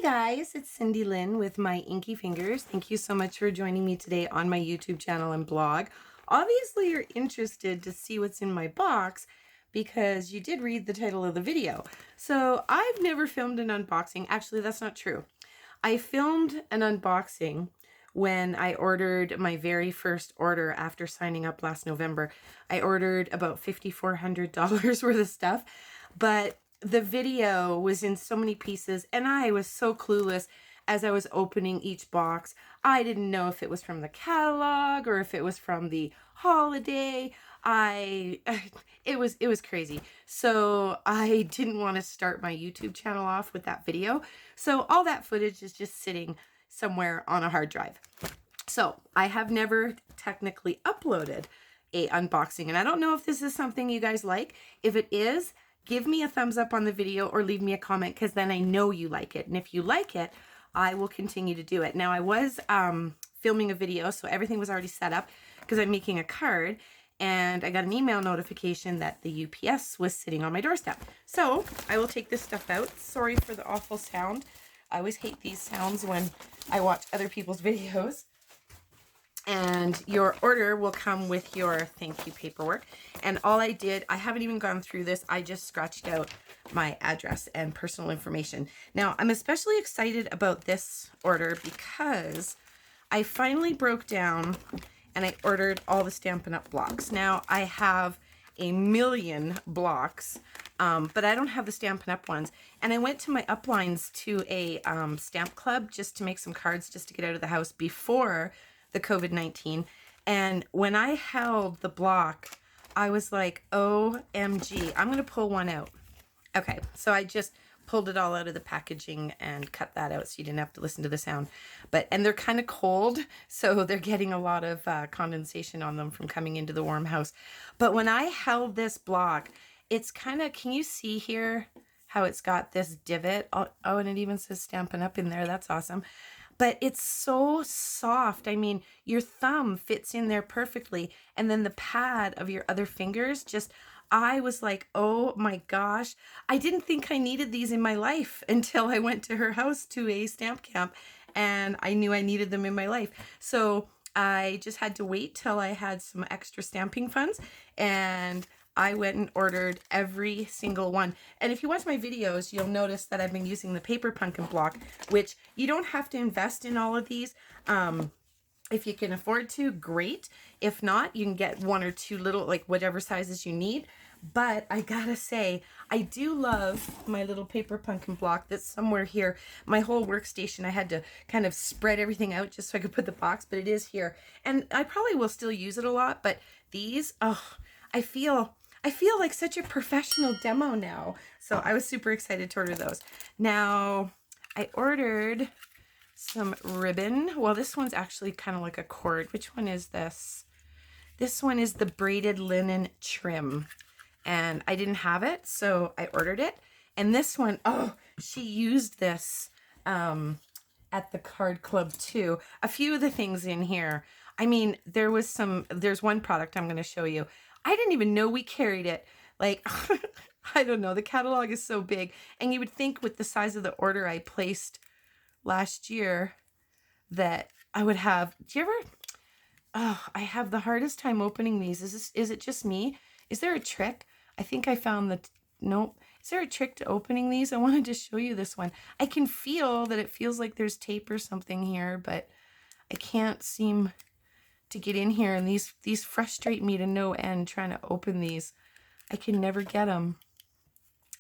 Guys, it's Cindy Lynn with my Inkie Fingers. Thank you so much for joining me today on my YouTube channel and blog. Obviously, you're interested to see what's in my box because you did read the title of the video. So I've never filmed an unboxing. Actually, that's not true. I filmed an unboxing when I ordered my very first order after signing up last November. I ordered about $5,400 worth of stuff, but the video was in so many pieces and I was so clueless as I was opening each box. I didn't know if it was from the catalog or if it was from the holiday. It was crazy. So I didn't want to start my YouTube channel off with that video. So all that footage is just sitting somewhere on a hard drive. So I have never technically uploaded a unboxing, and I don't know if this is something you guys like. If it is, give me a thumbs up on the video or leave me a comment, because then I know you like it. And if you like it, I will continue to do it. Now, I was filming a video, so everything was already set up because I'm making a card, and I got an email notification that the UPS was sitting on my doorstep. So I will take this stuff out. Sorry for the awful sound. I always hate these sounds when I watch other people's videos. And your order will come with your thank you paperwork. And all I did, I haven't even gone through this, I just scratched out my address and personal information. Now, I'm especially excited about this order because I finally broke down and I ordered all the Stampin' Up! Blocks. Now, I have a million blocks, but I don't have the Stampin' Up! Ones. And I went to my uplines to a stamp club just to make some cards just to get out of the house before the COVID-19. And when I held the block, I was like, OMG, I'm gonna pull one out. Okay, so I just pulled it all out of the packaging and cut that out so you didn't have to listen to the sound. And they're kind of cold, so they're getting a lot of condensation on them from coming into the warm house. But when I held this block, it's kind of, can you see here how it's got this divot? Oh, and it even says Stampin' Up! In there. That's awesome. But it's so soft. I mean, your thumb fits in there perfectly. And then the pad of your other fingers just, I was like, oh my gosh. I didn't think I needed these in my life until I went to her house to a stamp camp and I knew I needed them in my life. So I just had to wait till I had some extra stamping funds, and I went and ordered every single one. And if you watch my videos, you'll notice that I've been using the paper pumpkin block, which you don't have to invest in all of these. If you can afford to, great. If not, you can get one or two little, like whatever sizes you need. But I gotta say, I do love my little paper pumpkin block that's somewhere here. My whole workstation, I had to kind of spread everything out just so I could put the box, but it is here. And I probably will still use it a lot, but these, oh, I feel like such a professional demo now. So I was super excited to order those. Now, I ordered some ribbon. Well, this one's actually kind of like a cord. Which one is this? This one is the braided linen trim. And I didn't have it, so I ordered it. And this one, oh, she used this at the card club too. A few of the things in here. I mean, there's one product I'm going to show you. I didn't even know we carried it. Like, I don't know. The catalog is so big. And you would think with the size of the order I placed last year that I would have. Do you ever? Oh, I have the hardest time opening these. Is it just me? Is there a trick? I think I found the, nope. Is there a trick to opening these? I wanted to show you this one. I can feel that it feels like there's tape or something here, but I can't seem to get in here, and these frustrate me to no end trying to open these. I can never get them.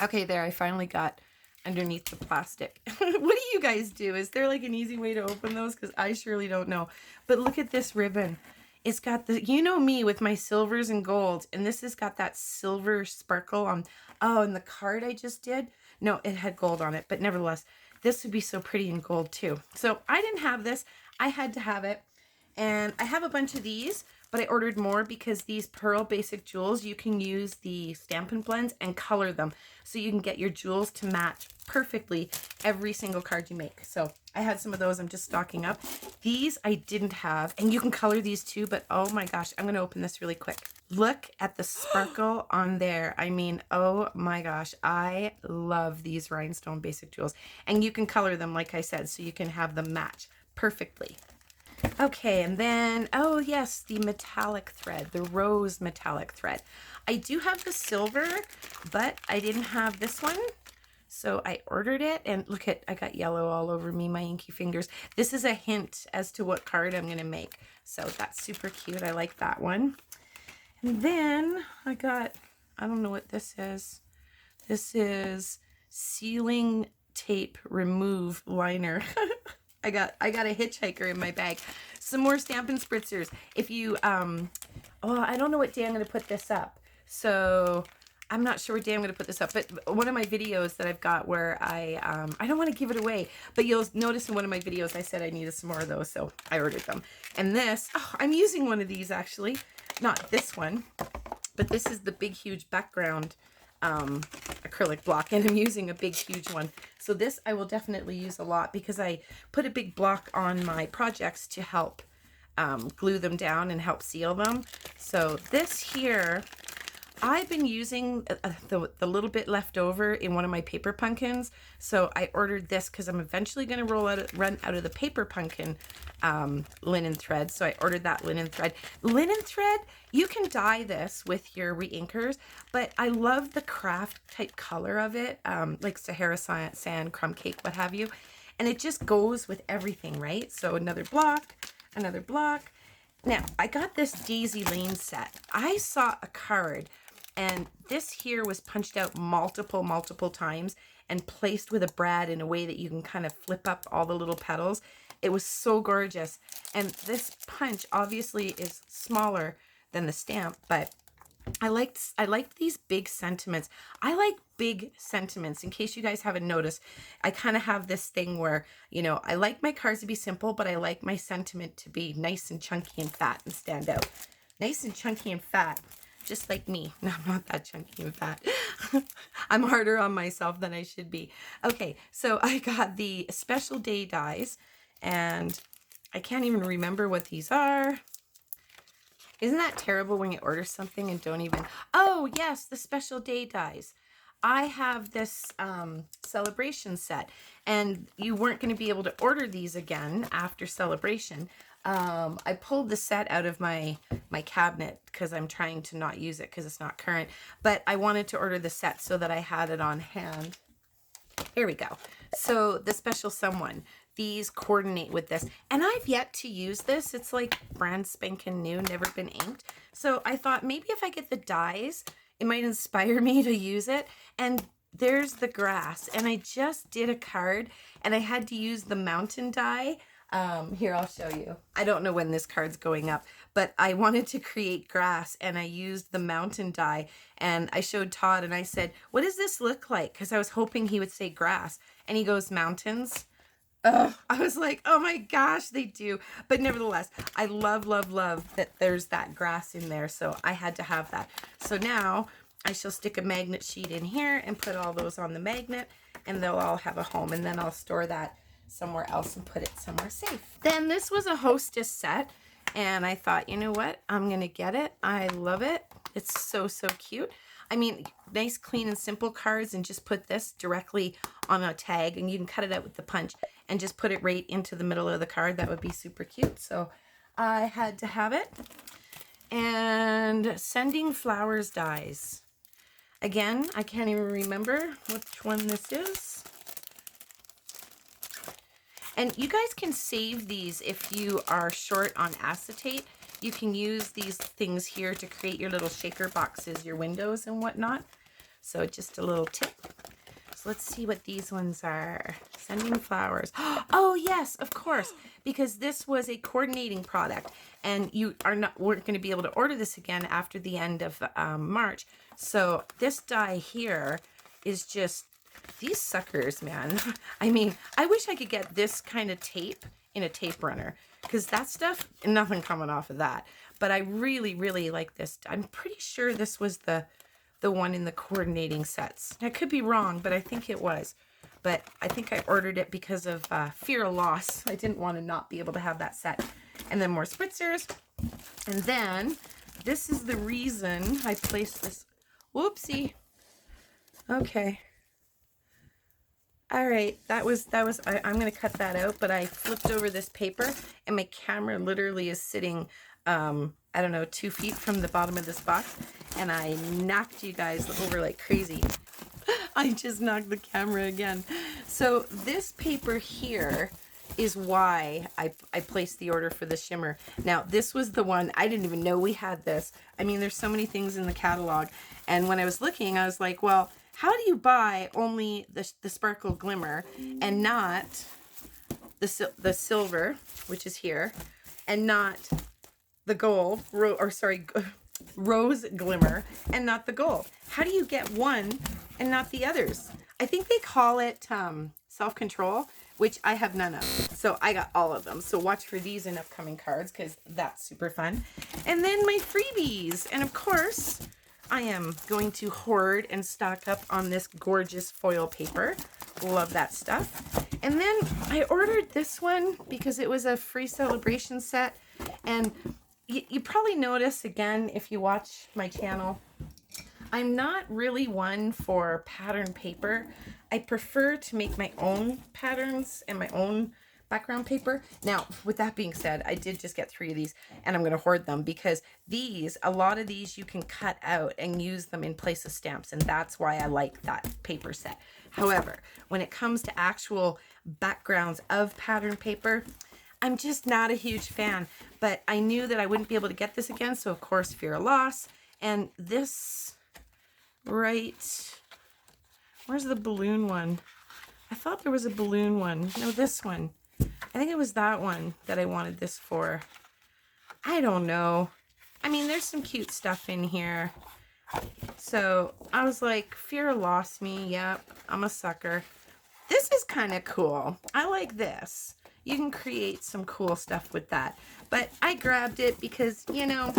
Okay, there, I finally got underneath the plastic. What do you guys do? Is there like an easy way to open those? Because I surely don't know. But look at this ribbon. It's got the, you know me with my silvers and golds, and this has got that silver sparkle on. Oh, and the card I just did, no, it had gold on it, but nevertheless, this would be so pretty in gold too. So I didn't have this. I had to have it. And I have a bunch of these, but I ordered more because these pearl basic jewels, you can use the Stampin' Blends and color them. So you can get your jewels to match perfectly every single card you make. So I had some of those. I'm just stocking up. These I didn't have, and you can color these too, but oh my gosh, I'm going to open this really quick. look at the sparkle on there. I mean, oh my gosh, I love these rhinestone basic jewels. And you can color them, like I said, so you can have them match perfectly. Okay, and then, oh yes, the metallic thread, the rose metallic thread. I do have the silver, but I didn't have this one. So I ordered it, and look at, I got yellow all over me, my Inkie fingers. This is a hint as to what card I'm gonna make. So that's super cute, I like that one. And then I got, I don't know what this is. This is sealing tape remove liner. I got a hitchhiker in my bag. Some more Stampin' Spritzers. If you, oh, I don't know what day I'm going to put this up. So I'm not sure what day I'm going to put this up. But one of my videos that I've got where I don't want to give it away, but you'll notice in one of my videos I said I needed some more of those, so I ordered them. And this, oh, I'm using one of these actually. Not this one, but this is the big, huge background acrylic block, and I'm using a big, huge one. So this I will definitely use a lot because I put a big block on my projects to help glue them down and help seal them. So this here, I've been using the little bit left over in one of my paper pumpkins. So I ordered this because I'm eventually going to run out of the paper pumpkin linen thread. So I ordered that linen thread. Linen thread, you can dye this with your reinkers, but I love the craft type color of it, like Sahara sand, crumb cake, what have you. And it just goes with everything, right? So another block, another block. Now, I got this Daisy Lane set. I saw a card, and this here was punched out multiple times and placed with a brad in a way that you can kind of flip up all the little petals. It was so gorgeous. And this punch obviously is smaller than the stamp, but I like these big sentiments. I like big sentiments. In case you guys haven't noticed, I kind of have this thing where, you know, I like my cards to be simple, but I like my sentiment to be nice and chunky and fat and stand out. Nice and chunky and fat, just like me. No, I'm not that chunky and fat. I'm harder on myself than I should be. Okay, so I got the special day dies, and I can't even remember what these are. Isn't that terrible when you order something and don't even... Oh, yes, the special day dies. I have this celebration set, and you weren't going to be able to order these again after celebration. I pulled the set out of my cabinet because I'm trying to not use it because it's not current. But I wanted to order the set so that I had it on hand. Here we go. So the special someone. These coordinate with this, and I've yet to use this. It's like brand spanking new, never been inked. So I thought maybe if I get the dies, it might inspire me to use it. And there's the grass, and I just did a card, and I had to use the mountain die. Here, I'll show you. I don't know when this card's going up, but I wanted to create grass, and I used the mountain die, and I showed Todd, and I said, what does this look like? Because I was hoping he would say grass, and he goes mountains. Oh, I was like, oh my gosh, they do. But nevertheless, I love that there's that grass in there. So I had to have that. So now I shall stick a magnet sheet in here and put all those on the magnet, and they'll all have a home. And then I'll store that somewhere else and put it somewhere safe. Then this was a Hostess set, and I thought, you know what? I'm going to get it. I love it. It's so cute. I mean, nice, clean, and simple cards, and just put this directly on a tag, and you can cut it out with the punch and just put it right into the middle of the card. That would be super cute. So I had to have it. And sending flowers dies. Again, I can't even remember which one this is. And you guys can save these if you are short on acetate. You can use these things here to create your little shaker boxes, your windows and whatnot. So just a little tip. So let's see what these ones are. Sending flowers. Oh yes, of course, because this was a coordinating product, and you weren't going to be able to order this again after the end of March. So this die here is just these suckers, man. I mean, I wish I could get this kind of tape in a tape runner, because that stuff, nothing coming off of that. But I really like this. I'm pretty sure this was the one in the coordinating sets. I could be wrong, but I think it was. But I think I ordered it because of fear of loss. I didn't want to not be able to have that set. And then more spritzers. And then this is the reason I placed this. Whoopsie. Okay. All right, I'm going to cut that out, but I flipped over this paper and my camera literally is sitting, I don't know, 2 feet from the bottom of this box, and I knocked you guys over like crazy. I just knocked the camera again. So this paper here is why I placed the order for the shimmer. Now, this was the one, I didn't even know we had this. I mean, there's so many things in the catalog, and when I was looking, I was like, well, how do you buy only the sparkle glimmer and not the silver, which is here, and not the gold, rose glimmer, and not the gold? How do you get one and not the others? I think they call it self-control, which I have none of. So I got all of them. So watch for these in upcoming cards because that's super fun. And then my freebies. And of course, I am going to hoard and stock up on this gorgeous foil paper. Love that stuff. And then I ordered this one because it was a free celebration set. And you probably notice, again, if you watch my channel, I'm not really one for pattern paper. I prefer to make my own patterns and my own background paper. Now, with that being said, I did just get 3 of these and I'm going to hoard them because a lot of these you can cut out and use them in place of stamps, and that's why I like that paper set. However, when it comes to actual backgrounds of pattern paper, I'm just not a huge fan, but I knew that I wouldn't be able to get this again, so of course, fear of loss. And this, right, where's the balloon one? I thought there was a balloon one. No, this one. I think it was that one that I wanted this for. I don't know. I mean, there's some cute stuff in here. So I was like, fear lost me. Yep, I'm a sucker. This is kind of cool. I like this. You can create some cool stuff with that. But I grabbed it because, you know,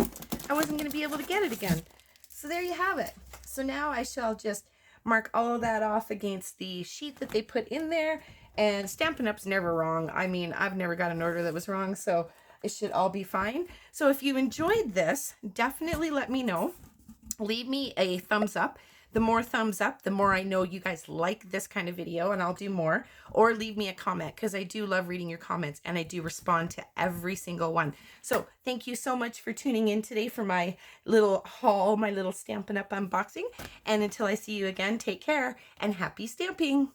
I wasn't going to be able to get it again. So there you have it. So now I shall just mark all of that off against the sheet that they put in there. And Stampin' Up's never wrong. I mean, I've never got an order that was wrong, so it should all be fine. So if you enjoyed this, definitely let me know. Leave me a thumbs up. The more thumbs up, the more I know you guys like this kind of video, and I'll do more. Or leave me a comment, because I do love reading your comments, and I do respond to every single one. So thank you so much for tuning in today for my little haul, my little Stampin' Up unboxing. And until I see you again, take care, and happy stamping!